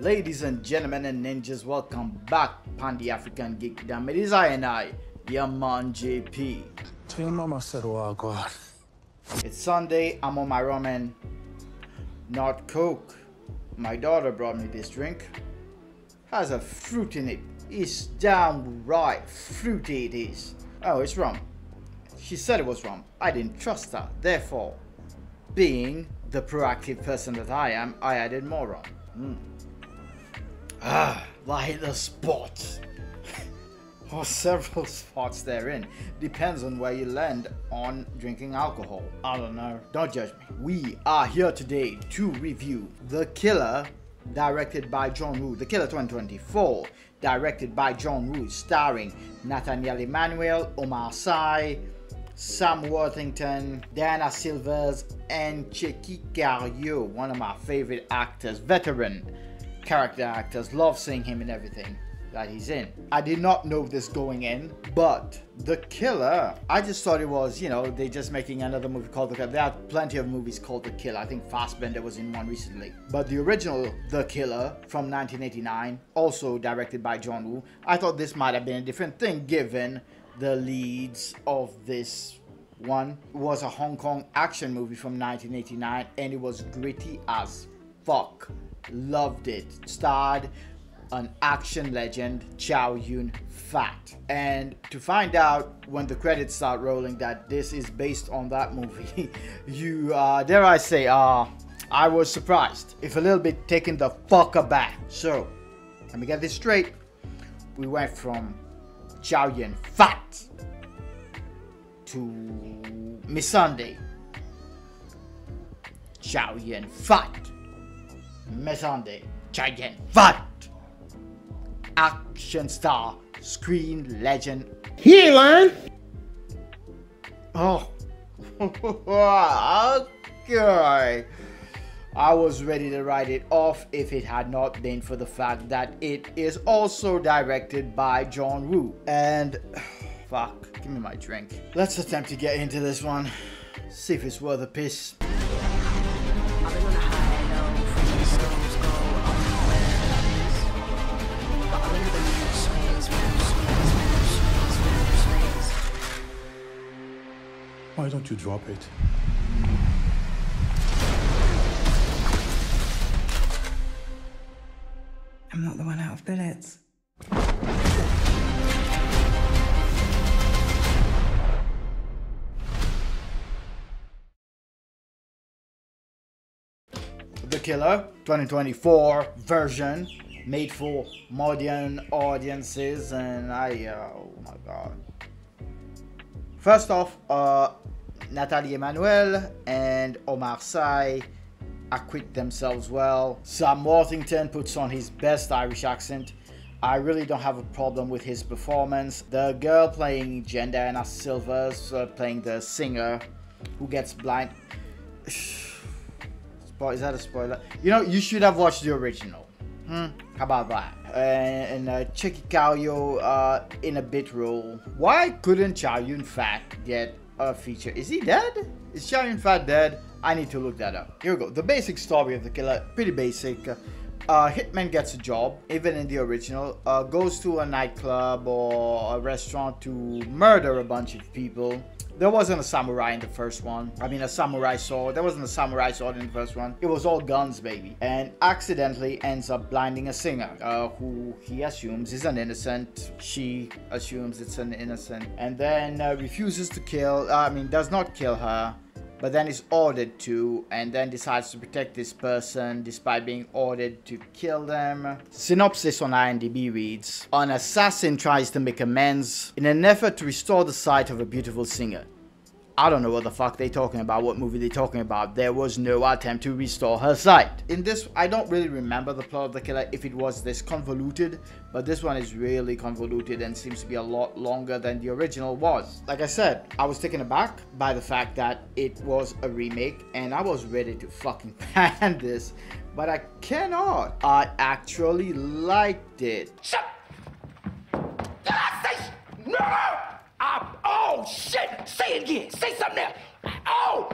Ladies and gentlemen and ninjas, welcome back upon the African Geekdom. It is I and I, your man JP. Tell your mama I said, oh God. It's Sunday, I'm on my ramen, not Coke. My daughter brought me this drink. Has a fruit in it. It's downright fruity it is. Oh, it's rum. She said it was rum. I didn't trust her. Therefore, being the proactive person that I am, I added more rum. Like the spot. Or several spots therein. Depends on where you land on drinking alcohol. I don't know. Don't judge me. We are here today to review The Killer, directed by John Woo. The Killer 2024, directed by John Woo, starring Nathaniel Emmanuel, Omar Sy, Sam Worthington, Diana Silvers, and Cheikh Cario, one of my favorite actors, veteran character actors. Love seeing him in everything that he's in. I did not know this going in, but The Killer, I just thought it was, you know, they're just making another movie called The Killer. There are plenty of movies called The Killer. I think Fassbender was in one recently. But the original The Killer from 1989, also directed by John Woo, I thought this might have been a different thing given the leads of this one. It was a Hong Kong action movie from 1989 and it was gritty as fuck. Loved it. Starred an action legend, Chow Yun Fat. And to find out when the credits start rolling that this is based on that movie, you, dare I say, I was surprised, if a little bit taken the fuck aback. So, let me get this straight. We went from Chow Yun Fat to Miss Sunday. Chow Yun Fat. Miss Sunday. Chow Yun Fat. Action star, screen legend. He ain't lying. Oh, okay. I was ready to write it off if it had not been for the fact that it is also directed by John Woo. And fuck, give me my drink. Let's attempt to get into this one. See if it's worth a piss. Why don't you drop it? I'm not the one out of bullets. The Killer 2024 version, made for modern audiences, and oh my god. First off, Nathalie Emmanuel and Omar Sy acquit themselves well. Sam Worthington puts on his best Irish accent. I really don't have a problem with his performance. The girl playing Diana Silvers, playing the singer who gets blind. Is that a spoiler? You know, you should have watched the original. How about that? And Cheikh Cario in a bit role. Why couldn't Chow Yun Fat get a feature? Is he dead? Is Chow Yun Fat dead? I need to look that up. Here we go. The basic story of The Killer, pretty basic. Hitman gets a job, even in the original, goes to a nightclub or a restaurant to murder a bunch of people. There wasn't a samurai in the first one. I mean, a samurai sword. There wasn't a samurai sword in the first one. It was all guns, baby. And accidentally ends up blinding a singer, who he assumes is an innocent. She assumes it's an innocent. And then refuses to kill, does not kill her, but then is ordered to, and then decides to protect this person despite being ordered to kill them. Synopsis on IMDb reads, an assassin tries to make amends in an effort to restore the sight of a beautiful singer. I don't know what the fuck they talking about, what movie they talking about. There was no attempt to restore her sight. In this, I don't really remember the plot of The Killer if it was this convoluted, but this one is really convoluted and seems to be a lot longer than the original was. Like I said, I was taken aback by the fact that it was a remake and I was ready to fucking pan this, but I cannot. I actually liked it. Shut! Did I say no? Oh shit! Say it again. Say something else. Oh,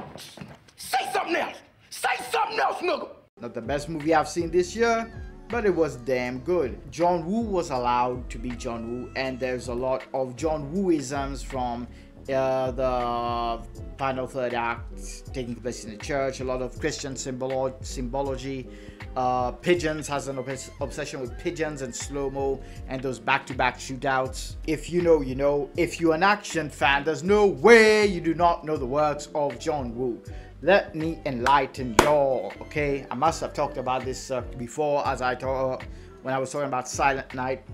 say something else. Say something else, nigga. Not the best movie I've seen this year, but it was damn good. John Woo was allowed to be John Woo, and there's a lot of John Wooisms from the final third act taking place in the church, a lot of Christian symbology. Pigeons has an obsession with pigeons and slow-mo and those back-to-back shootouts. If you know, you know. If you're an action fan, there's no way you do not know the works of John Woo. Let me enlighten y'all, okay? I must have talked about this before, as I thought when I was talking about Silent Night.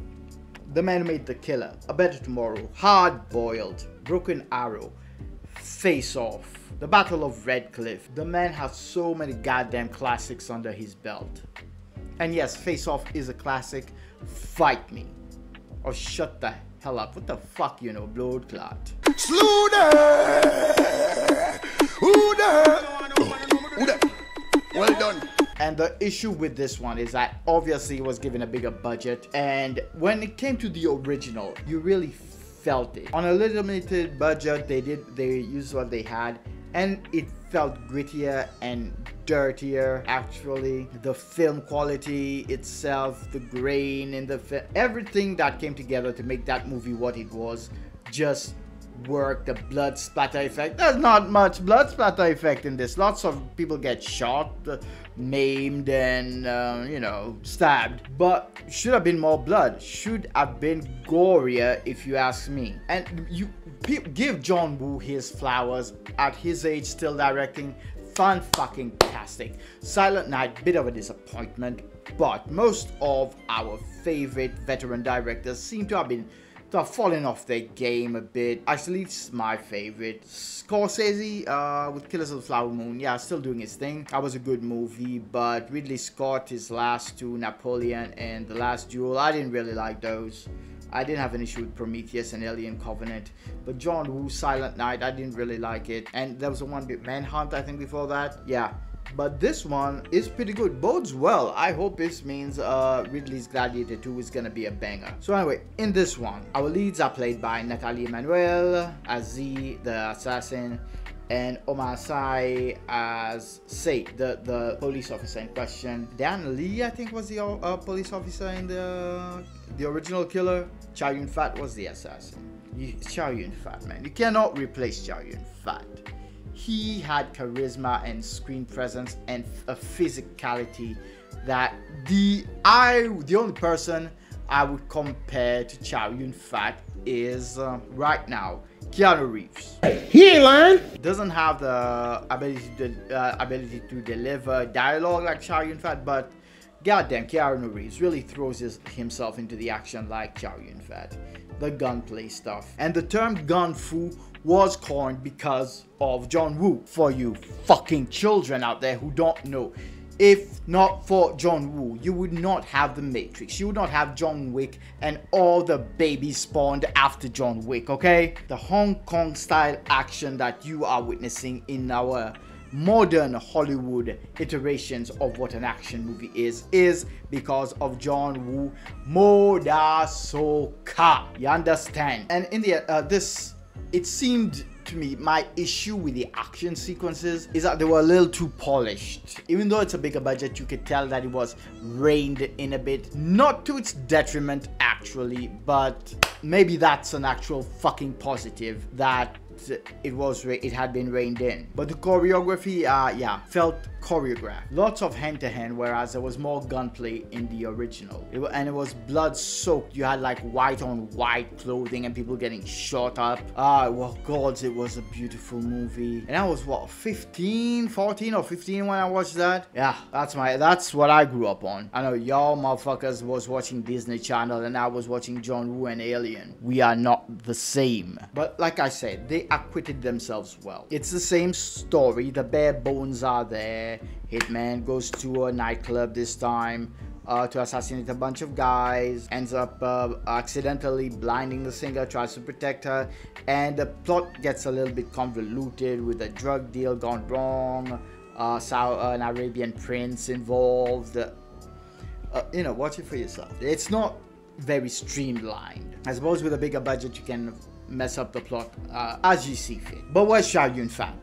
The Man Who Made the Killer, A Better Tomorrow, Hard Boiled, Broken Arrow, Face Off, The Battle of Red Cliff. The man has so many goddamn classics under his belt. And yes, Face Off is a classic. Fight me. Or shut the hell up. What the fuck, you know, blood clot. Slew there! Who there? Who there? Well done. And the issue with this one is that obviously it was given a bigger budget, and when it came to the original, you really felt it. On a limited budget, they used what they had, and it felt grittier and dirtier. Actually, the film quality itself, the grain in the film, everything that came together to make that movie what it was just work. The blood splatter effect, there's not much blood splatter effect in this. Lots of people get shot, maimed, and you know, stabbed, but should have been more blood, should have been gorier if you ask me. And you give John Woo his flowers. At his age, still directing, fan-fucking-tastic. Silent Night, bit of a disappointment, but most of our favorite veteran directors seem to have fallen off their game a bit. Actually, it's my favorite. Scorsese with Killers of the Flower Moon, yeah, still doing his thing. That was a good movie, but Ridley Scott, his last two, Napoleon and The Last Duel, I didn't really like those. I didn't have an issue with Prometheus and Alien Covenant, but John Woo, Silent Night, I didn't really like it. And there was a one bit Manhunt, I think, before that. Yeah. But this one is pretty good, bodes well. I hope this means Ridley's Gladiator 2 is gonna be a banger. So anyway, in this one, our leads are played by Natalie Emmanuel as Z, the assassin, and Omar Sy as Say, the police officer in question. Dan Lee, I think, was the police officer in the original killer. Chow Yun Fat was the assassin. Chow Yun Fat, man. You cannot replace Chow Yun Fat. He had charisma and screen presence and a physicality that the only person I would compare to Chow Yun Fat is right now Keanu Reeves. He ain't lying. Doesn't have the ability to deliver dialogue like Chow Yun Fat, but goddamn, Keanu Reeves really throws himself into the action like Chow Yun Fat. The gunplay stuff. And the term gun fu was coined because of John Woo. For you fucking children out there who don't know, if not for John Woo, you would not have The Matrix, you would not have John Wick and all the babies spawned after John Wick, okay? The Hong Kong style action that you are witnessing in our modern Hollywood iterations of what an action movie is because of John Woo Modasoka. You understand? And in the it seemed to me, my issue with the action sequences is that they were a little too polished. Even though it's a bigger budget, you could tell that it was reined in a bit. Not to its detriment actually, but maybe that's an actual fucking positive, that it had been reined in. But the choreography, yeah, felt choreographed. Lots of hand-to-hand, whereas there was more gunplay in the original. And it was blood-soaked. You had like white-on-white clothing and people getting shot up. Well, God, it was a beautiful movie. And I was, what, 14 or 15 when I watched that? Yeah, that's what I grew up on. I know y'all motherfuckers was watching Disney Channel and I was watching John Woo and Alien. We are not the same. But like I said, they acquitted themselves well. It's the same story. The bare bones are there. Hitman goes to a nightclub this time to assassinate a bunch of guys, ends up accidentally blinding the singer, tries to protect her, and the plot gets a little bit convoluted with a drug deal gone wrong, an Arabian prince involved. You know, watch it for yourself. It's not very streamlined. I suppose with a bigger budget you can mess up the plot as you see fit. But where's Chow Yun Fat?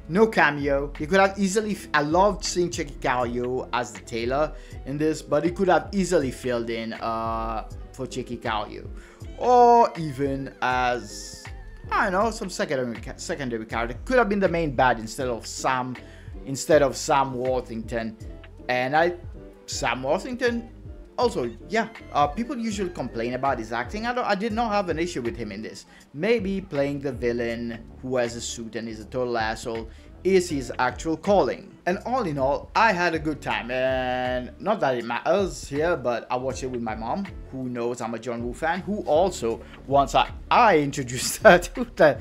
no cameo. He could have easily, I loved seeing Chicky Calio as the tailor in this, but he could have easily filled in for Chicky Calio, or even as, I don't know, some secondary character. Could have been the main bad instead of Sam Worthington. And Sam Worthington also, yeah, people usually complain about his acting. I did not have an issue with him in this. Maybe playing the villain who has a suit and is a total asshole is his actual calling. And all in all, I had a good time, and not that it matters here, but I watched it with my mom, who knows I'm a John Woo fan, who also, once I introduced her to the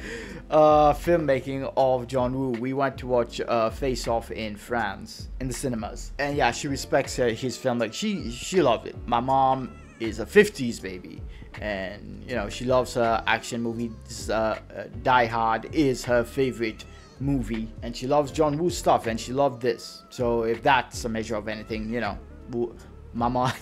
filmmaking of John Woo, we went to watch Face Off in France, in the cinemas. And yeah, she respects his film, like she loved it. My mom is a 50s baby, and you know, she loves her action movies. Die Hard is her favorite movie, and she loves John Woo stuff, and she loved this. So if that's a measure of anything, you know, my mom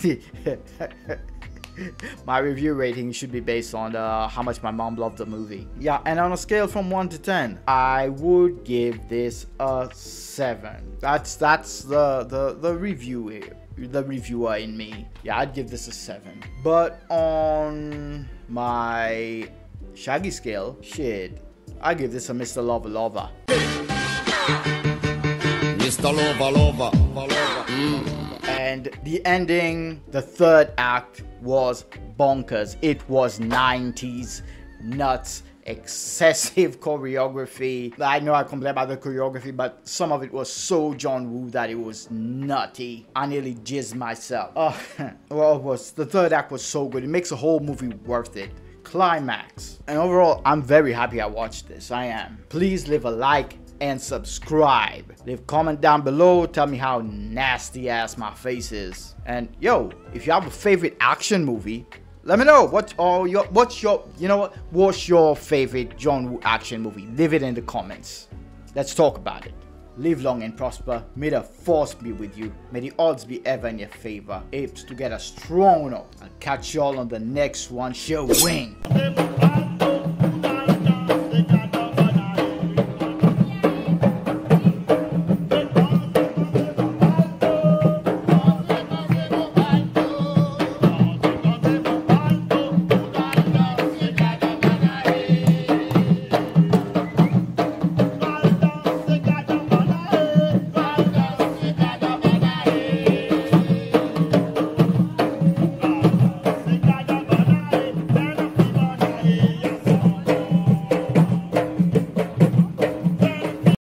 my review rating should be based on how much my mom loved the movie. Yeah, and on a scale from 1 to 10, I would give this a 7. That's the reviewer in me. Yeah, I'd give this a 7. But on my Shaggy scale, shit, I give this a Mr. Lover Lover. Mr. Lover. And the ending, the third act, was bonkers. It was 90s nuts, excessive choreography. I know I complain about the choreography, but some of it was so John Woo that it was nutty. I nearly jizzed myself. The third act was so good. It makes the whole movie worth it. Climax. And overall, I'm very happy I watched this. I am. Please leave a like and subscribe. Leave a comment down below. Tell me how nasty ass my face is. And yo, if you have a favorite action movie, let me know. What's your favorite John Woo action movie? Leave it in the comments. Let's talk about it. Live long and prosper. May the force be with you. May the odds be ever in your favor. Apes together strong enough. I'll catch y'all on the next one. Show wing.